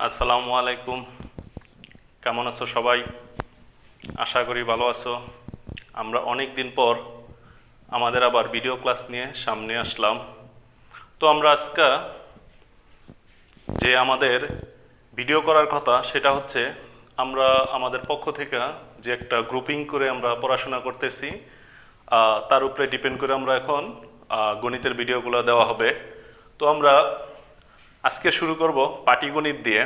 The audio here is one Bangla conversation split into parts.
আসসালামু আলাইকুম। কেমন আছো সবাই? আশা করি ভালো আছো। আমরা অনেক দিন পর আমাদের আবার ভিডিও ক্লাস নিয়ে সামনে আসলাম। তো আমরা আজকে যে আমাদের ভিডিও করার কথা সেটা হচ্ছে আমরা আমাদের পক্ষ থেকে যে একটা গ্রুপিং করে আমরা পড়াশোনা করতেছি, তার উপরে ডিপেন্ড করে আমরা এখন গণিতের ভিডিওগুলো দেওয়া হবে। তো আমরা আজকে শুরু করব পাটিগণিত দিয়ে।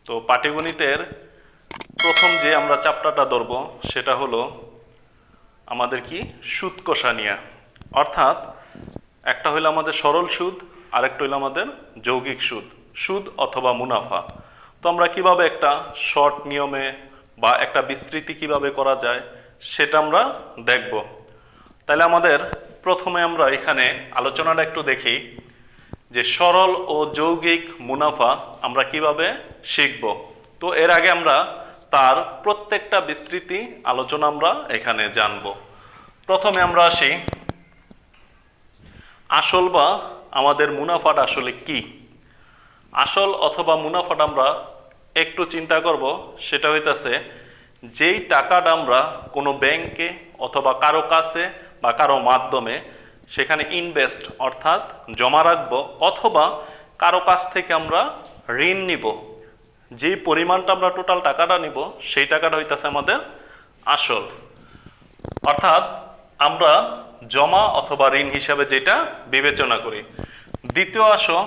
তো পাটিগণিতের প্রথম যে আমরা চ্যাপ্টারটা ধরব সেটা হলো আমাদের কি সুদ কষা নিয়ে, অর্থাৎ একটা হলো আমাদের সরল সুদ, আরেকটা হলো আমাদের যৌগিক সুদ, সুদ অথবা মুনাফা। তো আমরা কিভাবে একটা শর্ট নিয়মে বা একটা বিস্তৃতি কিভাবে করা যায় সেটা আমরা দেখব। তাহলে আমাদের প্রথমে আমরা এখানে আলোচনাটা একটু দেখি যে সরল ও যৌগিক মুনাফা আমরা কিভাবে শিখব। তো এর আগে আমরা তার প্রত্যেকটা বিস্তৃতি আলোচনা আমরা এখানে জানব। প্রথমে আমরা আসি আসল বা আমাদের মুনাফাটা আসলে কি। আসল অথবা মুনাফাটা আমরা একটু চিন্তা করব। সেটা হইতেছে যেই টাকাটা আমরা কোনো ব্যাংকে অথবা কারো কাছে বা কারো মাধ্যমে সেখানে ইনভেস্ট অর্থাৎ জমা রাখবো, অথবা কারো কাছ থেকে আমরা ঋণ নিব, যেই পরিমাণটা আমরা টোটাল টাকাটা নিব সেই টাকাটা হইতেছে আমাদের আসল, অর্থাৎ আমরা জমা অথবা ঋণ হিসাবে যেটা বিবেচনা করি। দ্বিতীয় আসো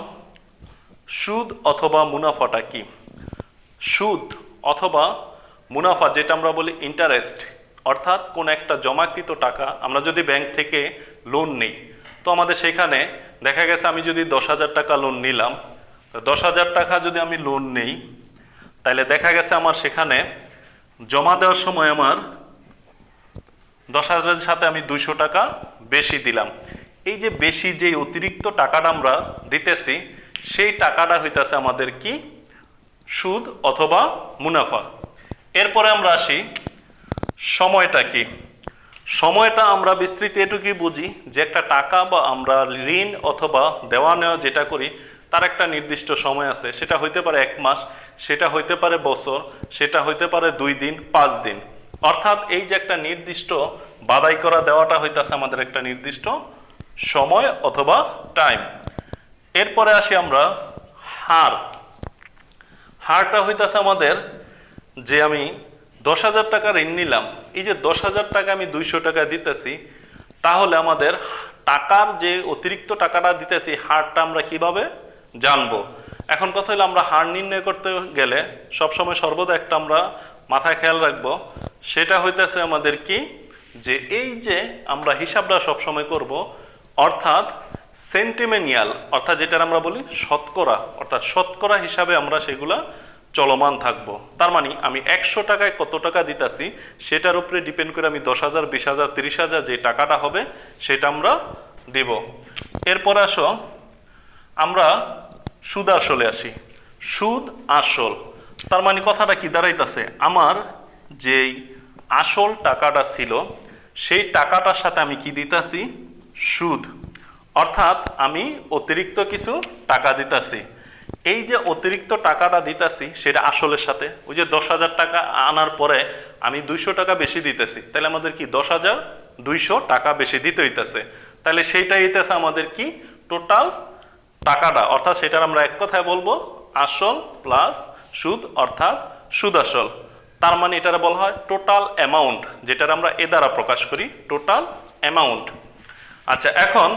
সুদ অথবা মুনাফাটা কি। সুদ অথবা মুনাফা যেটা আমরা বলি ইন্টারেস্ট, অর্থাৎ কোন একটা জমাকৃত টাকা আমরা যদি ব্যাংক থেকে লোন নিই, তো আমাদের সেখানে দেখা গেছে আমি যদি 10,000 টাকা লোন নিলাম, 10,000 টাকা যদি আমি লোন নেই তাহলে দেখা গেছে আমার সেখানে জমা দেওয়ার সময় আমার 10,000-এর সাথে আমি 200 টাকা বেশি দিলাম। এই যে বেশি যে অতিরিক্ত টাকাটা আমরা দিতেছি সেই টাকাটা হইতেছে আমাদের কি সুদ অথবা মুনাফা। এরপরে আমরা আসি সময়টা কি। সময়টা আমরা বিস্তৃতি এটুকুই বুঝি যে একটা টাকা বা আমরা ঋণ অথবা দেওয়া নেওয়া যেটা করি তার একটা নির্দিষ্ট সময় আছে। সেটা হইতে পারে 1 মাস, সেটা হইতে পারে বছর, সেটা হইতে পারে 2 দিন, 5 দিন, অর্থাৎ এই যে একটা নির্দিষ্ট বাদাই করা দেওয়াটা হইতেছে আমাদের একটা নির্দিষ্ট সময় অথবা টাইম। এরপরে আসি আমরা হার। হারটা হইতেছে আমাদের যে আমি 10,000 টাকা ঋণ নিলাম, এই যে 10,000 টাকা আমি 200 টাকা দিতেছি, তাহলে আমাদের টাকার যে অতিরিক্ত টাকাটা দিতেছি হারটা আমরা কিভাবে জানবো। এখন কথা হলো আমরা হার নির্ণয় করতে গেলে সবসময় সর্বদা একটা আমরা মাথায় খেয়াল রাখবো, সেটা হইতেছে আমাদের কি যে এই যে আমরা হিসাবটা সবসময় করব, অর্থাৎ সেন্টিমেনিয়াল, অর্থাৎ যেটা আমরা বলি শতকরা, অর্থাৎ শতকরা হিসাবে আমরা সেগুলা চলমান থাকবো। তার মানে আমি 100 টাকায় কত টাকা দিতেছি সেটার উপরে ডিপেন্ড করে আমি 10,000, 20,000, 30,000 যে টাকাটা হবে সেটা আমরা দিব। এরপর আসো আমরা সুদ আসলে আসি। সুদ আসল, তার মানে কথাটা কি দাঁড়াইতেছে, আমার যেই আসল টাকাটা ছিল সেই টাকাটার সাথে আমি কি দিতেছি সুদ, অর্থাৎ আমি অতিরিক্ত কিছু টাকা দিতেছি। এই যে অতিরিক্ত টাকাটা দিতেছি সেটা আসলের সাথে, ওই যে 10,000 টাকা আনার পরে আমি 200 টাকা বেশি দিতেছি, তাহলে আমাদের কি 10,200 টাকা বেশি দিতে হইতেছে। তাহলে সেইটাই হইতেছে আমাদের কি টোটাল টাকাটা, অর্থাৎ সেটার আমরা এক কথায় বলবো আসল প্লাস সুদ, অর্থাৎ সুদ আসল। তার মানে এটার বলা হয় টোটাল অ্যামাউন্ট, যেটার আমরা এ দ্বারা প্রকাশ করি টোটাল অ্যামাউন্ট। আচ্ছা, এখন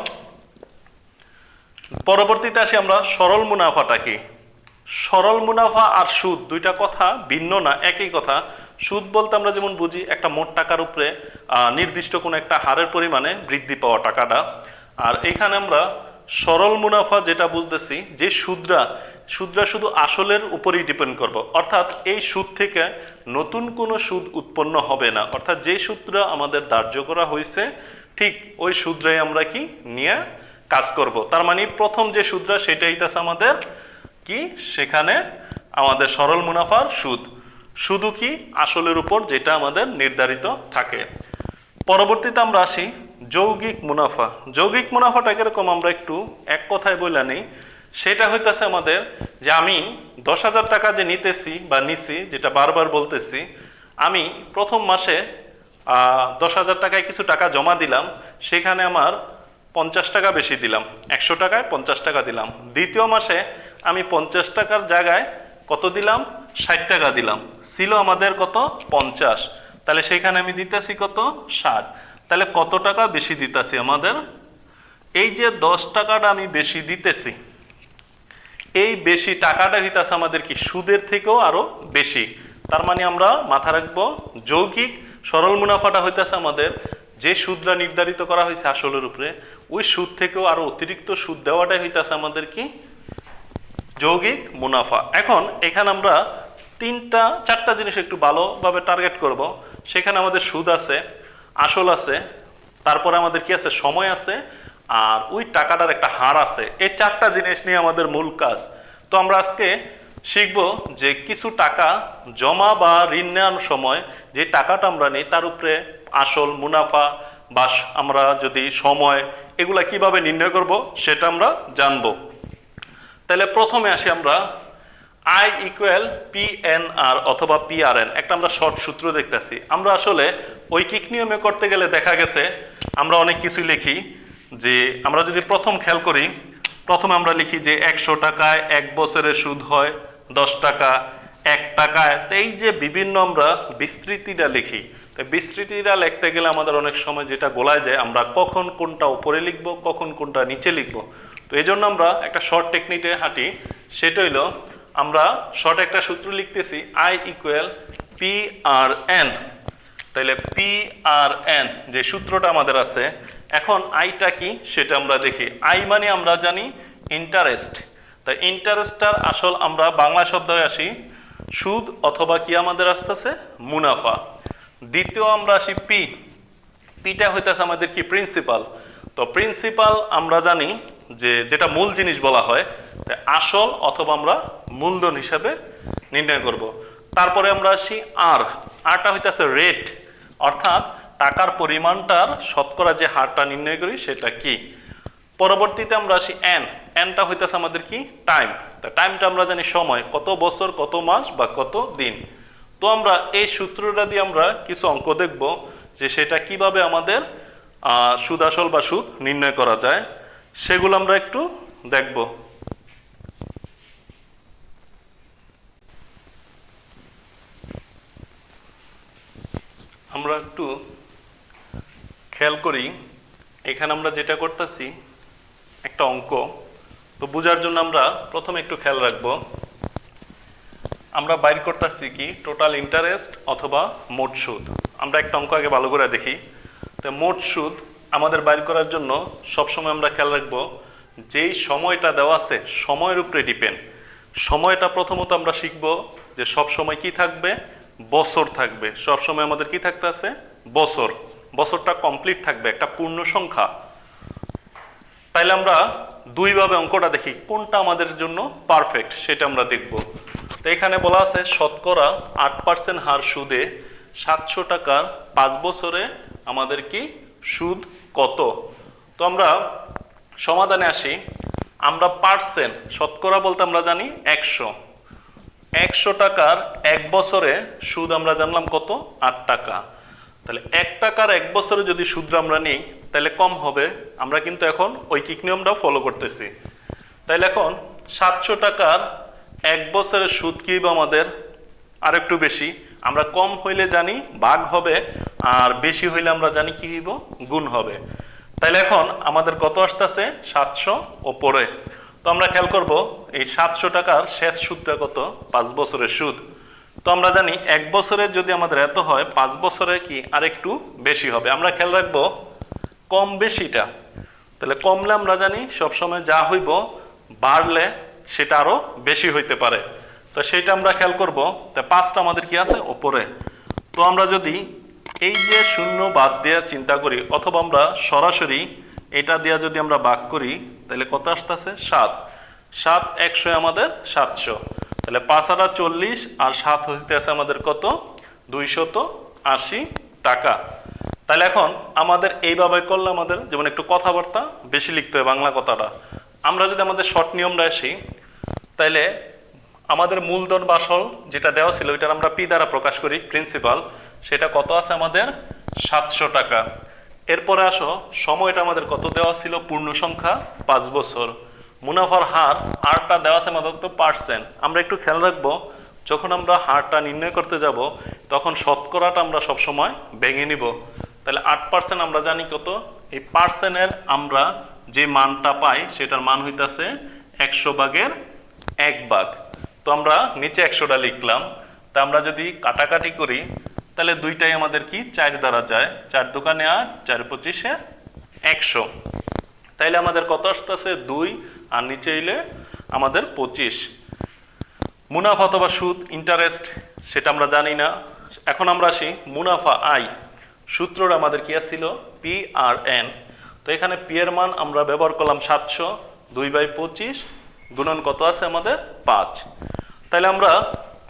পরবর্তীতে আসি আমরা সরল মুনাফাটা কি। সরল মুনাফা আর সুদ দুইটা কথা ভিন্ন না, একই কথা। সুদ বলতে আমরা যেমন বুঝি একটা মোট টাকার উপরে নির্দিষ্ট কোনো একটা হারের পরিমাণে বৃদ্ধি পাওয়া টাকাটা, আর এখানে আমরা সরল মুনাফা যেটা বুঝতেছি যে সুদরা শুধু আসলের উপরেই ডিপেন্ড করব, অর্থাৎ এই সুদ থেকে নতুন কোনো সুদ উৎপন্ন হবে না, অর্থাৎ যে সূত্র আমাদের ধার্য করা হয়েছে ঠিক ওই সূত্রেই আমরা কি নিয়ে কাজ করব। তার মানে প্রথম যে সূত্র সেটাই হইতাছে আমাদের কি সেখানে আমাদের সরল মুনাফার সুদ, শুধু কি আসলের উপর যেটা আমাদের নির্ধারিত থাকে। পরবর্তীতে আমরা আসি যৌগিক মুনাফা। যৌগিক মুনাফাটা কিরকম আমরা একটু এক কথায় বলে নেই, সেটা হইতেছে আমাদের যে আমি 10,000 টাকা যে নিতেছি বা নিছি, যেটা বারবার বলতেছি, আমি প্রথম মাসে 10,000 টাকায় কিছু টাকা জমা দিলাম, সেখানে আমার 50 টাকা বেশি দিলাম, 100 টাকায় 50 টাকা দিলাম। দ্বিতীয় মাসে আমি 50 টাকার জায়গায় কত দিলাম, 60 টাকা দিলাম, ছিল আমাদের কত 50, তাহলে সেখানে আমি দিতেছি কত 60, তাহলে কত টাকা বেশি দিতেছি আমাদের, এই যে 10 টাকাটা আমি বেশি দিতেছি, এই বেশি টাকাটা হইতেছে আমাদের কি সুদের থেকেও আরো বেশি। তার মানে আমরা মাথা রাখবো যৌগিক সরল মুনাফাটা হইতেছে আমাদের যে সুদটা নির্ধারিত করা হয়েছে আসলের উপরে, ওই সুদ থেকেও আরো অতিরিক্ত সুদ দেওয়াটাই হইতেছে আমাদের কি যৌগিক মুনাফা। এখন এখানে আমরা 4টা জিনিস একটু ভালোভাবে টার্গেট করব। সেখানে আমাদের সুদ আছে, আসল আছে, তারপরে আমাদের কি আছে, সময় আছে, আর ওই টাকাটার একটা হার আছে। এই 4টা জিনিস নিয়ে আমাদের মূল কাজ। তো আমরা আজকে শিখব যে কিছু টাকা জমা বা ঋণ নেওয়ার সময় যে টাকাটা আমরা নিই তার উপরে আসল, মুনাফা বা আমরা যদি সময়, এগুলা কিভাবে নির্ণয় করব সেটা আমরা জানব। তাহলে প্রথমে আসি আমরা I ইকুয়াল PNR অথবা PRN, একটা আমরা শর্ট সূত্র দেখতেছি। আমরা আসলে ঐকিক নিয়মে করতে গেলে দেখা গেছে আমরা অনেক কিছু লিখি, যে আমরা যদি প্রথম খেয়াল করি, প্রথমে আমরা লিখি যে 100 টাকায় 1 বছরের সুদ হয় 10 টাকা, 1 টাকায়, এই যে বিভিন্ন আমরা বিস্তৃতিটা লিখি। তো বিস্তৃতিটা লিখতে গেলে আমাদের অনেক সময় যেটা গোলায় যায়, আমরা কখন কোনটা উপরে লিখব, কখন কোনটা নিচে লিখব। তো এই জন্য আমরা একটা শর্ট টেকনিকে হাঁটি, সেটা হইল আমরা শর্ট একটা সূত্র লিখতেছি I ইকুয়াল PRN। তাহলে PRN যে সূত্রটা আমাদের আছে, এখন আইটা কি সেটা আমরা দেখি। আই মানে আমরা জানি ইন্টারেস্ট, তাই ইন্টারেস্টটার আসল আমরা বাংলা শব্দে আসি সুদ অথবা কি আমাদের আসতেছে মুনাফা। দ্বিতীয় আমরা আসি পিটা হইতেছে আমাদের কি প্রিন্সিপাল। তো প্রিন্সিপাল আমরা জানি যে যেটা মূল জিনিস বলা হয়, আসল অথবা আমরা মূলধন হিসাবে নির্ণয় করব। তারপরে আমরা আসি আরটা হইতেছে রেট, অর্থাৎ টাকার পরিমাণটার শতকরা যে হারটা নির্ণয় করি সেটা কি। পরবর্তীতে আমরা আসি এনটা হইতেছে আমাদের কি টাইম। তা টাইমটা আমরা জানি সময়, কত বছর, কত মাস বা কত দিন। তো আমরা এই সূত্রটা দিয়ে আমরা কিছু অঙ্ক দেখব যে সেটা কিভাবে আমাদের সুদ আসল বা সুদ নির্ণয় করা যায়, সেগুলো আমরা একটু দেখব। আমরা একটু খেয়াল করি, এখানে আমরা যেটা করতেছি একটা অঙ্ক, তো বোঝার জন্য আমরা প্রথমে একটু খেয়াল রাখব। আমরা বাইর করতেছি কি টোটাল ইন্টারেস্ট অথবা মোট সুদ। আমরা একটা অঙ্ক আগে ভালো করে দেখি। তো মোট সুদ আমাদের বাইর করার জন্য সবসময় আমরা খেয়াল রাখব যেই সময়টা দেওয়া আছে সময়ের উপরে ডিপেন্ড। সময়টা প্রথমত আমরা শিখব যে সব সময় কি থাকবে, বছর থাকবে। সব সময় আমাদের কি থাকতে আছে, বছর। বছরটা কমপ্লিট থাকবে, একটা পূর্ণ সংখ্যা। তাইলে আমরা দুইভাবে অঙ্কটা দেখি, কোনটা আমাদের জন্য পারফেক্ট সেটা আমরা দেখব। তো এখানে বলা আছে শতকরা 8% হার সুদে 700 টাকার 5 বছরে আমাদের কি সুদ কত। তো আমরা সমাধানে আসি। আমরা পার্সেন্ট, শতকরা বলতে আমরা জানি 100 টাকার 1 বছরে সুদ আমরা জানলাম কত, 8 টাকা। তাহলে 1 টাকার 1 বছরে যদি সুদটা আমরা নিই তাহলে কম হবে। আমরা কিন্তু এখন ঐকিক নিয়মটা ফলো করতেছি। তাহলে এখন 700 টাকার 1 বছরের সুদ কি হবে আমাদের আরেকটু বেশি। আমরা কম হইলে জানি ভাগ হবে, আর বেশি হইলে আমরা জানি কি হইব, গুণ হবে। তাহলে এখন আমাদের কত আসতেছে, 700 ওপরে। তো আমরা খেয়াল করব এই 700 টাকার শেষ সুদটা কত, 5 বছরের সুদ। তো আমরা জানি 1 বছরে যদি আমাদের এত হয়, 5 বছরে কি আরেকটু বেশি হবে। আমরা খেয়াল রাখবো কম বেশিটা। তাহলে কমলে আমরা জানি সবসময় যা হইব, বাড়লে সেটা আরো বেশি হইতে পারে। তো সেটা আমরা খেয়াল করব। তো 5টা আমাদের কি আছে ওপরে। তো আমরা যদি এই যে শূন্য বাদ দেওয়া চিন্তা করি, অথবা আমরা সরাসরি এটা দেওয়া যদি আমরা ভাগ করি, তাহলে কত আসতেছে 7। 7 100 আমাদের 700। তাহলে 5 আর 40 আর 7 হইতে আছে আমাদের কত, 280 টাকা। তাহলে এখন আমাদের এইভাবে করলে আমাদের যেমন একটু কথাবার্তা বেশি লিখতে হয় বাংলা কথাটা। আমরা যদি আমাদের শর্ট নিয়মটা আসি, তাইলে আমাদের মূলধন বা আসল যেটা দেওয়া ছিল ওইটার আমরা পি দ্বারা প্রকাশ করি, প্রিন্সিপাল, সেটা কত আছে আমাদের 700 টাকা। এরপরে আসো সময়টা আমাদের কত দেওয়া ছিল, পূর্ণ সংখ্যা 5 বছর। মুনাফার হার, হারটা দেওয়া আছে আমাদের তো পার্সেন্ট। আমরা একটু খেয়াল রাখবো, যখন আমরা হারটা নির্ণয় করতে যাব তখন শতকরাটা আমরা সবসময় ভেঙে নিব। তাহলে 8% আমরা জানি কত, এই পার্সেন্টের আমরা যে মানটা পাই সেটার মান হইতাছে 100 ভাগের 1 ভাগ। তো আমরা নিচে 100টা লিখলাম। তা আমরা যদি কাটাকাটি করি তাহলে দুইটাই আমাদের কি 4 দ্বারা যায়, 4 দোকানে 8, 4 25 100। তাইলে আমাদের কত আসতেছে 2, আর নিচে এলে আমাদের 25। মুনাফা অথবা সুদ, ইন্টারেস্ট, সেটা আমরা জানি না। এখন আমরা আসি মুনাফা আয়। সূত্রটা আমাদের কি ছিল, পি আর এন। তো এখানে পি এর মান আমরা ব্যবহার করলাম 700, 2/25 গুণন কত আছে আমাদের 5। তাহলে আমরা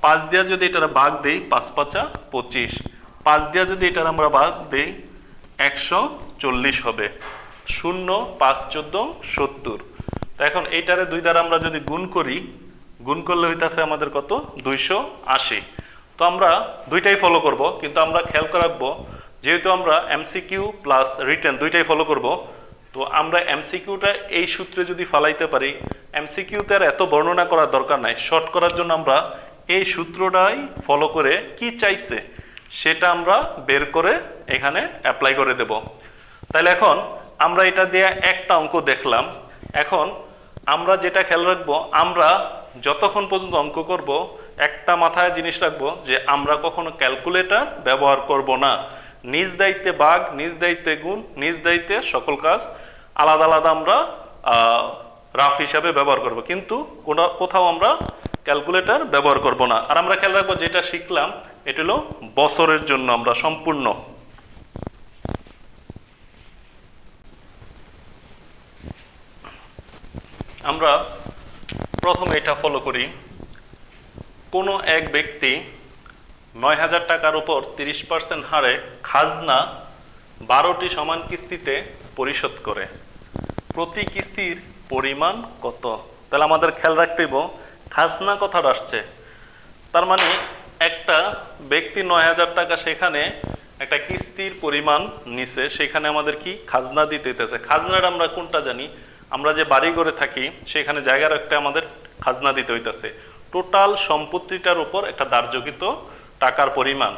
5 দিয়ে যদি এটার ভাগ দেই, 5 5 25, 5 দিয়ে যদি এটার আমরা ভাগ দেই 140 হবে। 0 5 14 70। তো এখন এইটারে 2 দ্বারা আমরা যদি গুণ করি, গুণ করলে হইতাছে আমাদের কত, 280। তো আমরা দুইটাই ফলো করব, কিন্তু আমরা খেয়াল করে রাখবো যেহেতু আমরা এমসিকিউ প্লাস রিটেন দুইটাই ফলো করব, তো আমরা এমসিকিউটা এই সূত্রে যদি ফালাইতে পারি, এমসিকিউতে আর এত বর্ণনা করার দরকার নাই। শর্ট করার জন্য আমরা এই সূত্রটাই ফলো করে কি চাইছে সেটা আমরা বের করে এখানে অ্যাপ্লাই করে দেব। তাহলে এখন আমরা এটা দিয়ে একটা অঙ্ক দেখলাম। এখন আমরা যেটা খেয়াল রাখবো, আমরা যতক্ষণ পর্যন্ত অঙ্ক করব একটা মাথায় জিনিস রাখবো যে আমরা কখনো ক্যালকুলেটর ব্যবহার করব না। নিজ দায়িত্বে ভাগ, নিজ দায়িত্বে গুণ, নিজ দায়িত্বে সকল কাজ আলাদা আলাদা আমরা রাফ হিসাবে ব্যবহার করব, কিন্তু কোথাও আমরা ক্যালকুলেটর ব্যবহার করব না। আর আমরা খেয়াল রাখবো যেটা শিখলাম এটা হলো বছরের জন্য আমরা সম্পূর্ণ। আমরা প্রথমে এটা ফলো করি, কোনো এক ব্যক্তি 9,000 টাকার উপর 30% হারে খাজনা 12টি সমান কিস্তিতে পরিশোধ করে। প্রতি কিস্তির পরিমাণ কত? তাহলে আমাদের খেয়াল রাখতে হইব খাজনা কথাটা আসছে, তার মানে একটা ব্যক্তি 9,000 টাকা সেখানে একটা কিস্তির পরিমাণ নিছে, সেখানে আমাদের কি খাজনা দিতে হইতেছে। খাজনাটা আমরা কোনটা জানি, আমরা যে বাড়ি ঘরে থাকি সেখানে জায়গার একটা আমাদের খাজনা দিতে হইতেছে। টোটাল সম্পত্তিটার উপর একটা ধার্যকৃত টাকার পরিমাণ।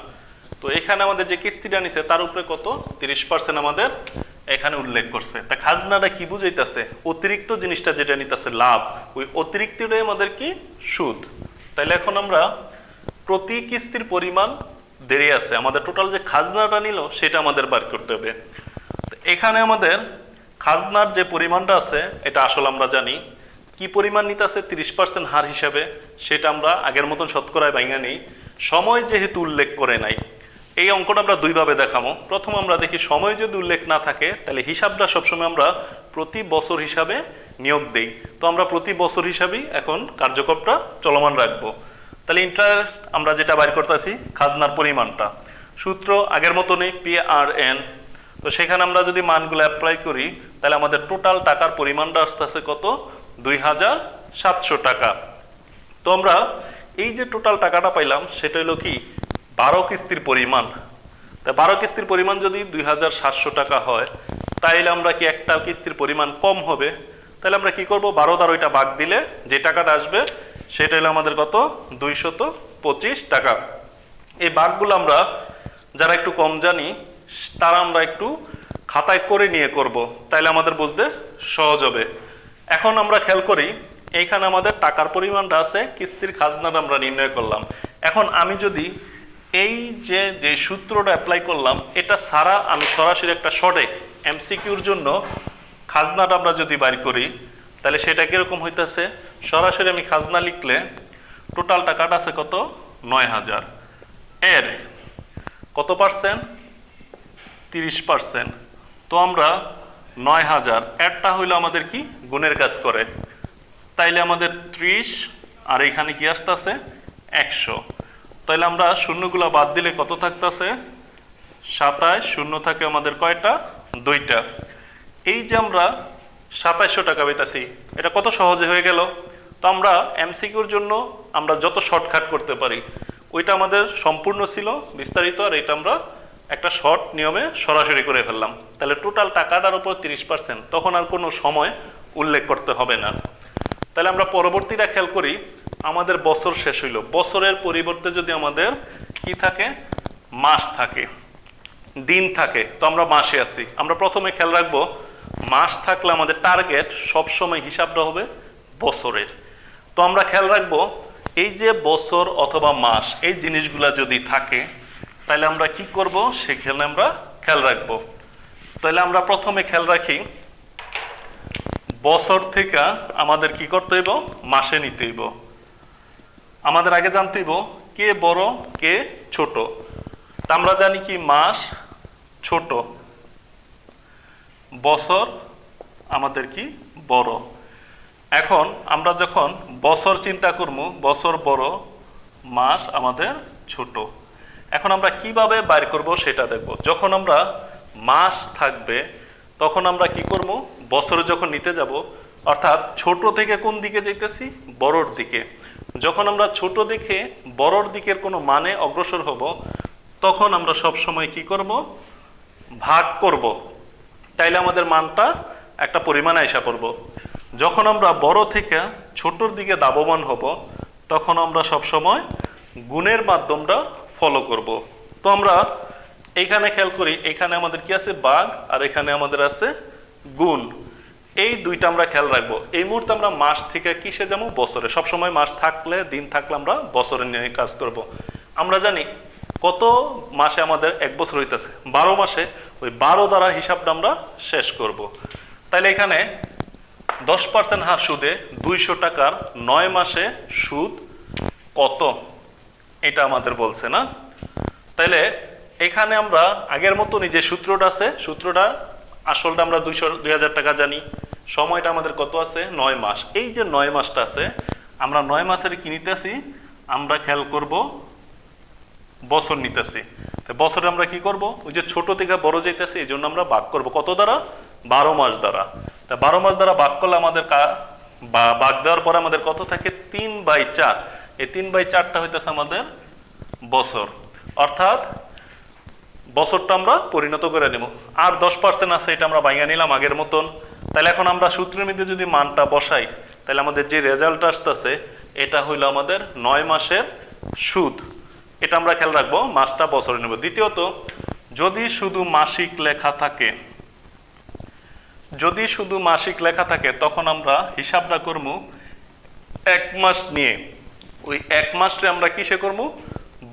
তো এখানে আমাদের যে কিস্তিটা নিছে তার উপরে কত, 30% আমাদের এখানে উল্লেখ করছে। তা খাজনাটা কি বুঝাইতেছে, অতিরিক্ত জিনিসটা যেটা নিতেছে লাভ, ওই অতিরিক্তটাই আমাদের কি সুদ। তাইলে এখন আমরা প্রতি কিস্তির পরিমাণ দেরি আছে, আমাদের টোটাল যে খাজনাটা নিল সেটা আমাদের বার করতে হবে। এখানে আমাদের খাজনার যে পরিমাণটা আছে এটা আসলে আমরা জানি কি পরিমাণ নিতেছে, 30% হার হিসাবে, সেটা আমরা আগের মতন শতকরায় ভাঙা নেই। সময় যেহেতু উল্লেখ করে নাই, এই অঙ্কটা আমরা দুইভাবে দেখাবো। প্রথম আমরা দেখি সময় যদি উল্লেখ না থাকে তাহলে হিসাবটা সবসময় আমরা প্রতি বছর হিসাবে নিয়োগ দেই। তো আমরা প্রতি বছর হিসাবেই এখন কার্যক্রমটা চলমান রাখবো। তাহলে ইন্টারেস্ট আমরা যেটা বাইর করতেছি খাজনার পরিমাণটা, সূত্র আগের মতনই পি আর এন। তো সেখানে আমরা যদি মানগুলো অ্যাপ্লাই করি তাহলে আমাদের টোটাল টাকার পরিমাণটা আসতেছে কত, 2,700 টাকা। তো আমরা এই যে টোটাল টাকাটা পাইলাম সেটা হলো কি 12 কিস্তির পরিমাণ। তা 12 কিস্তির পরিমাণ যদি 2,700 টাকা হয় তাইলে আমরা কি একটা কিস্তির পরিমাণ কম হবে, তাহলে আমরা কি করব, 12 দ্বারা ওইটা ভাগ দিলে যে টাকাটা আসবে সেটা হলো আমাদের কত, 225 টাকা। এই ভাগগুলো আমরা যারা একটু কম জানি তারা আমরা একটু খাতায় করে নিয়ে করব, তাইলে আমাদের বুঝতে সহজ হবে। এখন আমরা খেয়াল করি এইখানে আমাদের টাকার পরিমাণটা আছে, কিস্তির খাজনাটা আমরা নির্ণয় করলাম। এখন আমি যদি এই যে সূত্রটা অ্যাপ্লাই করলাম এটা ছাড়া আমি সরাসরি একটা শর্টে এমসিকিউর জন্য খাজনাটা আমরা যদি বাইর করি তাহলে সেটা কিরকম হইতেছে, সরাসরি আমি খাজনা লিখলে টোটাল টাকাটা আছে কত, 9,000, এর কত পার্সেন্ট, 30%। তো আমরা 9,000 এরটা হইলো আমাদের কি গুণের কাজ করে, তাইলে আমাদের 30 আর এখানে কি আসতেছে 100। তাইলে আমরা শূন্যগুলো বাদ দিলে কত থাকতেছে, 27, শূন্য থাকে আমাদের কয়টা, 2টা। এই যে আমরা 2700 টাকা পাইতাছি। এটা কত সহজে হয়ে গেল। তো আমরা এমসিকিউর জন্য আমরা যত শর্টকাট করতে পারি, ওইটা আমাদের সম্পূর্ণ ছিল বিস্তারিত, আর এটা আমরা একটা শর্ট নিয়মে সরাসরি করে ফেললাম। তাহলে টোটাল টাকাটার উপর 30%, তখন আর কোনো সময় উল্লেখ করতে হবে না। তাহলে আমরা পরবর্তীটা খেয়াল করি, আমাদের বছর শেষ হইল, বছরের পরিবর্তে যদি আমাদের কি থাকে, মাস থাকে, দিন থাকে, তো আমরা মাসে আছি। আমরা প্রথমে খেয়াল রাখবো, মাস থাকলে আমাদের টার্গেট সবসময় হিসাবটা হবে বছরের। তো আমরা খেয়াল রাখবো এই যে বছর অথবা মাস, এই জিনিসগুলা যদি থাকে তাহলে আমরা কি করব সেখানে আমরা খেয়াল রাখবো। তাহলে আমরা প্রথমে খেয়াল রাখি, বছর থেকে আমাদের কি করতে হইব, মাসে নিতে হইব। আমাদের আগে জানতে হইব কে বড় কে ছোট। তা আমরা জানি কি মাস ছোট, বছর আমাদের কি বড়। এখন আমরা যখন বছর চিন্তা করব, বছর বড়, মাস আমাদের ছোট। এখন আমরা কিভাবে বাইর করব সেটা দেখব। যখন আমরা মাস থাকবে তখন আমরা কি করব, বছরে যখন নিতে যাব, অর্থাৎ ছোট থেকে কোন দিকে যাইতেছি, বড়র দিকে। যখন আমরা ছোট দেখে বড়র দিকের কোনো মানে অগ্রসর হব, তখন আমরা সব সময় কি করব, ভাগ করব। তাইলে আমাদের মানটা একটা পরিমাণে আইসা পড়ব। যখন আমরা বড় থেকে ছোটর দিকে দাবমান হব, তখন আমরা সব সময় গুণের মাধ্যমটা ফলো করব। তো আমরা এইখানে খেয়াল করি, এখানে আমাদের কি আছে, ভাগ, আর এখানে আমাদের আছে গুণ। এই দুইটা আমরা খেয়াল রাখবো। এই মুহূর্তে আমরা মাস থেকে কিসে যাবো, বছরে। সবসময় মাস থাকলে, দিন থাকলে আমরা বছরে নিয়ে কাজ করব। আমরা জানি কত মাসে আমাদের এক বছর হইতেছে, 12 মাসে। ওই 12 দ্বারা হিসাবটা আমরা শেষ করব। তাইলে এখানে 10% হার সুদে 200 টাকার 9 মাসে সুদ কত, এটা আমাদের বলছে না। তাইলে এখানে আমরা আগের মতনই যে সূত্রটা আছে, সূত্রটা আসলটা আমরা 2000 টাকা জানি, সময়টা আমাদের কত আছে, 9 মাস। এই যে 9 মাসটা আছে, আমরা 9 মাসের কি নিতেছি, আমরা খেয়াল করব বছর নিতেছি। বছরে আমরা কি করব, ওই যে ছোট থেকে বড় যাইতেছে, এই জন্য আমরা ভাগ করব কত দ্বারা, 12 মাস দ্বারা। তা 12 মাস দ্বারা ভাগ করলে আমাদের ভাগ দেওয়ার পরে আমাদের কত থাকে, 3/4। এই 3/4টা হইতেছে আমাদের বছর, অর্থাৎ বছরটা আমরা পরিণত করে নেব। আর 10% আছে, এটা আমরা বাইঙা নিলাম আগের মতন। তাহলে এখন আমরা সূত্রের মধ্যে যদি মানটা বসাই, তাহলে আমাদের যে রেজাল্ট আসতেছে এটা হইলো আমাদের 9 মাসের সুদ। এটা আমরা খেয়াল রাখবো, মাসটা বছরে নেব। দ্বিতীয়ত, যদি শুধু মাসিক লেখা থাকে, যদি শুধু মাসিক লেখা থাকে, তখন আমরা হিসাবটা করব 1 মাস নিয়ে। ওই 1 মাসটা আমরা কিসে করব,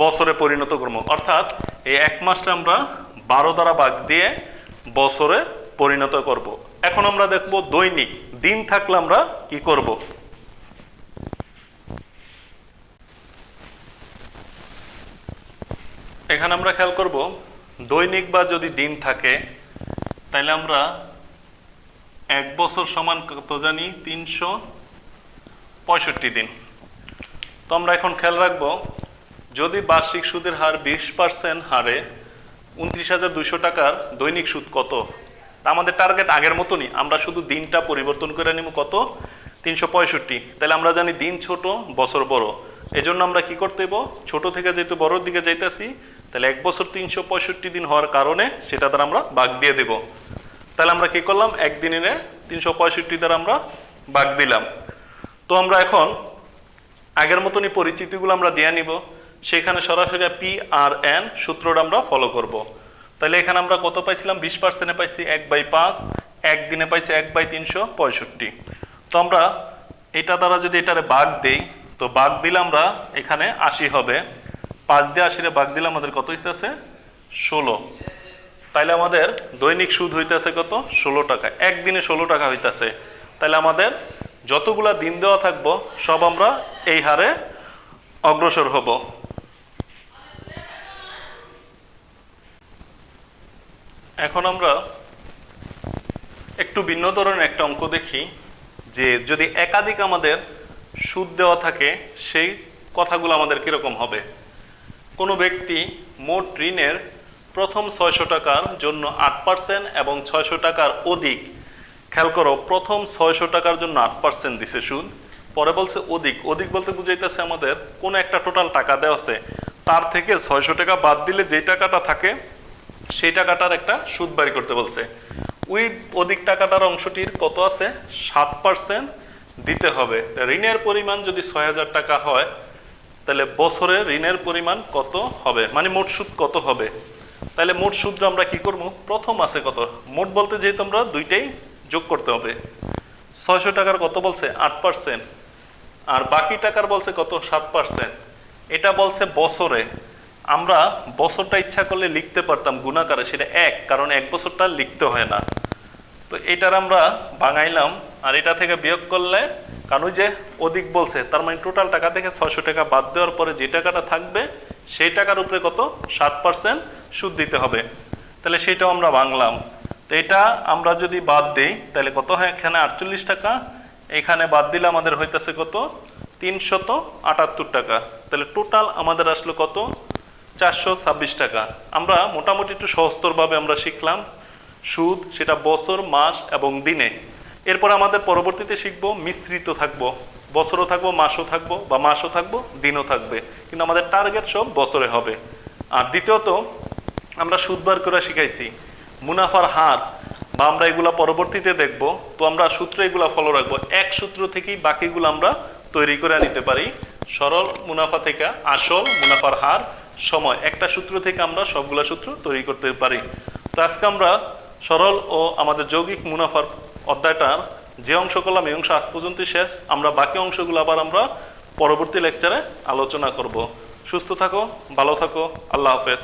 বছরে পরিণত করব। অর্থাৎ এই 1 মাসটা আমরা 12 দ্বারা ভাগ দিয়ে বছরে পরিণত করব। এখন আমরা দেখব দৈনিক, দিন থাকলে আমরা কি করব। এখানে আমরা খেয়াল করব দৈনিক বা যদি দিন থাকে, তাহলে আমরা 1 বছর সমান কত জানি, 365 দিন। তো আমরা এখন খেয়াল রাখবো, যদি বার্ষিক সুদের হার 20% হারে 29,200 টাকার দৈনিক সুদ কত। আমাদের টার্গেট আগের মতনই, আমরা শুধু দিনটা পরিবর্তন করে নিব, কত, 365। তাহলে আমরা জানি দিন ছোট, বছর বড়। এই জন্য আমরা কি করতে হইব, ছোট থেকে যেহেতু বড়র দিকে যাইতেছি, তাহলে 1 বছর 365 দিন হওয়ার কারণে সেটা দ্বারা আমরা ভাগ দিয়ে দেব। তাহলে আমরা কি করলাম, একদিনে 365 দ্বারা আমরা ভাগ দিলাম। তো আমরা এখন আগের মতনই পরিচিতিগুলো আমরা দিয়ে নিব। সেখানে সরাসরি PRN সূত্রটা আমরা ফলো করব। তাহলে এখানে আমরা কত পাইছিলাম, 20%-এ পাইছি 1/5, একদিনে পাইছি 1/365। তো আমরা এটা দ্বারা যদি এটারে ভাগ দেই, তো ভাগ দিলে আমরা এখানে 80 হবে। 5 দিয়ে 80-রে ভাগ দিলে আমাদের কত হইতেছে, 16। তাইলে আমাদের দৈনিক সুদ হইতেছে কত, 16 টাকা। একদিনে 16 টাকা হইতেছে। তাহলে আমাদের যতগুলা দিন দেওয়া থাকবো সব আমরা এই হারে অগ্রসর হব। এখন আমরা একটু ভিন্ন ধরনের একটা অঙ্ক দেখি, যে যদি একাধিক আমাদের সুদ দেওয়া থাকে, সেই কথাগুলো আমাদের কিরকম হবে। কোনো ব্যক্তি মোট ঋণের প্রথম 600 টাকার জন্য 8% এবং 600 টাকার অধিক খেয়াল করো, প্রথম 600 টাকার জন্য 8% দিছে সুদ, পরে বলছে অধিক। অধিক বলতে বুঝাইতেছে আমাদের কোনো একটা টোটাল টাকা দেওয়া আছে, তার থেকে 600 টাকা বাদ দিলে যেই টাকাটা থাকে সেই টাকাটার একটা সুদ বাড়ি করতে বলছে। ওই অধিক টাকাটার অংশটির কত আছে, 7% দিতে হবে। ঋণের পরিমাণ যদি 6000 টাকা হয়, তাহলে বছরে ঋণের পরিমাণ কত হবে, মানে মোট সুদ কত হবে। তাহলে মোট সুদটা আমরা কি করব, প্রথম আছে কত, মোট বলতে যেহেতু আমরা দুইটাই যোগ করতে হবে। 600 টাকার কত বলছে, 8%, আর বাকি টাকার বলছে কত, 7%। এটা বলছে বছরে। আমরা বছরটা ইচ্ছা করলে লিখতে পারতাম গুণাকারে, সেটা 1, কারণ 1 বছরটা লিখতে হয় না। তো এটার আমরা ভাঙাইলাম, আর এটা থেকে বিয়োগ করলে, কারণ ওই যে অধিক বলছে, তার মানে টোটাল টাকা থেকে 600 টাকা বাদ দেওয়ার পরে যে টাকাটা থাকবে সেই টাকার উপরে কত, 7% সুদ দিতে হবে। তাহলে সেটাও আমরা ভাঙলাম। তো এটা আমরা যদি বাদ দিই তাহলে কত হয়, এখানে 48 টাকা, এখানে বাদ দিলে আমাদের হইতেছে কত, 378 টাকা। তাহলে টোটাল আমাদের আসলো কত, 426 টাকা। আমরা মোটামুটি একটু সহজতরভাবে আমরা শিখলাম সুদ, সেটা বছর, মাস এবং দিনে। এরপর আমাদের পরবর্তীতে শিখবো মিশ্রিত থাকবো, বছরও থাকবো, মাসও থাকবো, বা মাসও থাকবো, দিনও থাকবে, কিন্তু আমাদের টার্গেট সব বছরে হবে। আর দ্বিতীয়ত আমরা সুদ বার করে শিখাইছি মুনাফার হার, বা আমরা এগুলা পরবর্তীতে দেখব। তো আমরা সূত্র এগুলা ফলো রাখবো, এক সূত্র থেকেই বাকিগুলো আমরা তৈরি করে নিতে পারি। সরল মুনাফা থেকে আসল মুনাফার হার, সময়, একটা সূত্র থেকে আমরা সবগুলা সূত্র তৈরি করতে পারি। তো আজকে আমরা সরল ও আমাদের যৌগিক মুনাফার অধ্যায়টার যে অংশ করলাম এই অংশ আজ পর্যন্ত শেষ। আমরা বাকি অংশগুলো আবার আমরা পরবর্তী লেকচারে আলোচনা করব। সুস্থ থাকো, ভালো থাকো, আল্লাহ হাফেজ।